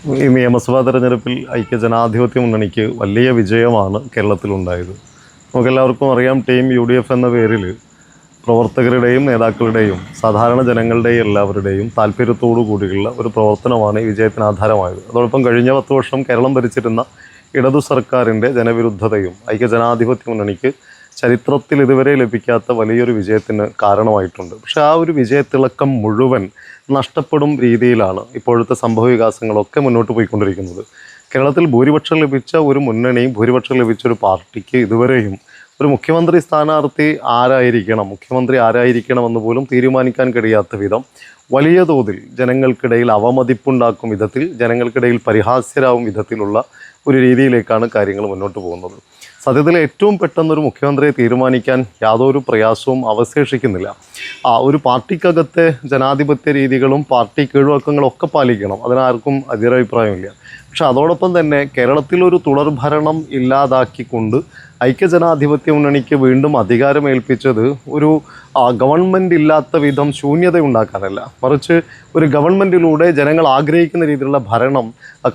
ഈ നിയമസഭാ തെരഞ്ഞെടുപ്പിൽ ഐക്യജനാധിപത്യ മുന്നണിക്ക് വലിയ വിജയമാണ് കേരളത്തിലുണ്ടായത്. നമുക്കെല്ലാവർക്കും അറിയാം, ടീം UDF എന്ന പേരിൽ പ്രവർത്തകരുടെയും നേതാക്കളുടെയും സാധാരണ ജനങ്ങളുടെയും എല്ലാവരുടെയും താല്പര്യത്തോടു കൂടിയുള്ള ഒരു പ്രവർത്തനമാണ് ഈ വിജയത്തിന് ആധാരമായത്. അതോടൊപ്പം കഴിഞ്ഞ 10 വർഷം കേരളം ഭരിച്ചിരുന്ന ഇടതു സർക്കാരിൻ്റെ ജനവിരുദ്ധതയും ഐക്യജനാധിപത്യ മുന്നണിക്ക് ചരിത്രത്തിൽ ഇതുവരെ ലഭിക്കാത്ത വലിയൊരു വിജയത്തിന് കാരണമായിട്ടുണ്ട്. പക്ഷേ ആ ഒരു വിജയത്തിളക്കം മുഴുവൻ നഷ്ടപ്പെടും രീതിയിലാണ് ഇപ്പോഴത്തെ സംഭവവികാസങ്ങളൊക്കെ മുന്നോട്ട് പോയിക്കൊണ്ടിരിക്കുന്നത്. കേരളത്തിൽ ഭൂരിപക്ഷം ലഭിച്ച ഒരു മുന്നണിയും ഭൂരിപക്ഷം ലഭിച്ച ഒരു പാർട്ടിക്ക് ഇതുവരെയും ഒരു മുഖ്യമന്ത്രി സ്ഥാനാർത്ഥി മുഖ്യമന്ത്രി ആരായിരിക്കണമെന്ന് പോലും തീരുമാനിക്കാൻ കഴിയാത്ത വിധം വലിയ തോതിൽ ജനങ്ങൾക്കിടയിൽ അവമതിപ്പുണ്ടാക്കും വിധത്തിൽ, ജനങ്ങൾക്കിടയിൽ പരിഹാസ്യരാകും വിധത്തിലുള്ള ഒരു രീതിയിലേക്കാണ് കാര്യങ്ങൾ മുന്നോട്ട് പോകുന്നത്. സത്യത്തിൽ ഏറ്റവും പെട്ടെന്നൊരു മുഖ്യമന്ത്രിയെ തീരുമാനിക്കാൻ യാതൊരു പ്രയാസവും അവശേഷിക്കുന്നില്ല. ഒരു പാർട്ടിക്കകത്തെ ജനാധിപത്യ രീതികളും പാർട്ടി കീഴ്വഴക്കങ്ങളും ഒക്കെ പാലിക്കണം, അതിനാർക്കും എതിരഭിപ്രായമില്ല. പക്ഷെ അതോടൊപ്പം തന്നെ കേരളത്തിലൊരു തുടർഭരണം ഇല്ലാതാക്കിക്കൊണ്ട് ഐക്യജനാധിപത്യ മുന്നണിക്ക് വീണ്ടും അധികാരമേൽപ്പിച്ചത് ഒരു ഗവൺമെൻറ് ഇല്ലാത്ത വിധം ശൂന്യത ഉണ്ടാക്കാനല്ല, മറിച്ച് ഒരു ഗവൺമെൻറ്റിലൂടെ ജനങ്ങൾ ആഗ്രഹിക്കുന്ന രീതിയിലുള്ള ഭരണം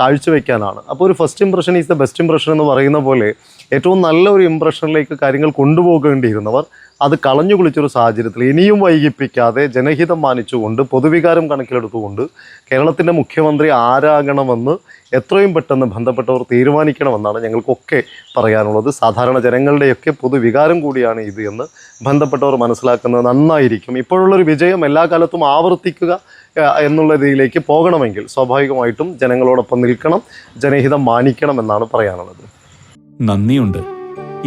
കാഴ്ചവെക്കാനാണ്. അപ്പോൾ ഒരു first impression is the best impression എന്ന് പറയുന്ന പോലെ ഏറ്റവും നല്ല ഒരു ഇംപ്രഷനിലേക്ക് കാര്യങ്ങൾ കൊണ്ടുപോകേണ്ടിയിരുന്നവർ അത് കളഞ്ഞു കുളിച്ചൊരു സാഹചര്യത്തിൽ ഇനിയും വൈകിപ്പിക്കാതെ ജനഹിതം മാനിച്ചുകൊണ്ട് പൊതുവികാരം കണക്കിലെടുത്തുകൊണ്ട് കേരളത്തിൻ്റെ മുഖ്യമന്ത്രി ആരാകണമെന്ന് എത്രയും പെട്ടെന്ന് ബന്ധപ്പെട്ടവർ തീരുമാനിക്കണമെന്നാണ് ഞങ്ങൾക്കൊക്കെ പറയാനുള്ളത്. സാധാരണ ജനങ്ങളുടെയൊക്കെ പൊതുവികാരം കൂടിയാണ് ഇത് എന്ന് ബന്ധപ്പെട്ടവർ മനസ്സിലാക്കുന്നത് നന്നായിരിക്കും. ഇപ്പോഴുള്ളൊരു വിജയം എല്ലാ കാലത്തും ആവർത്തിക്കുക എന്നുള്ള രീതിയിലേക്ക് പോകണമെങ്കിൽ സ്വാഭാവികമായിട്ടും ജനങ്ങളോടൊപ്പം നിൽക്കണം, ജനഹിതം മാനിക്കണം എന്നാണ് പറയാനുള്ളത്. നന്ദിയുണ്ട്.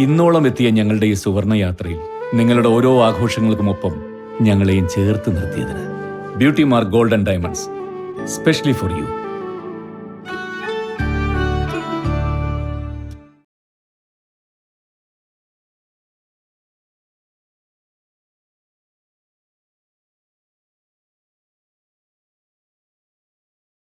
ഇന്നോളം എത്തിയ ഞങ്ങളുടെ ഈ സുവർണ യാത്രയിൽ നിങ്ങളുടെ ഓരോ ആഘോഷങ്ങൾക്കുമൊപ്പം ഞങ്ങളെയും ചേർത്ത് നിർത്തിയതിന്. Beauty mark gold and diamonds, specially for U.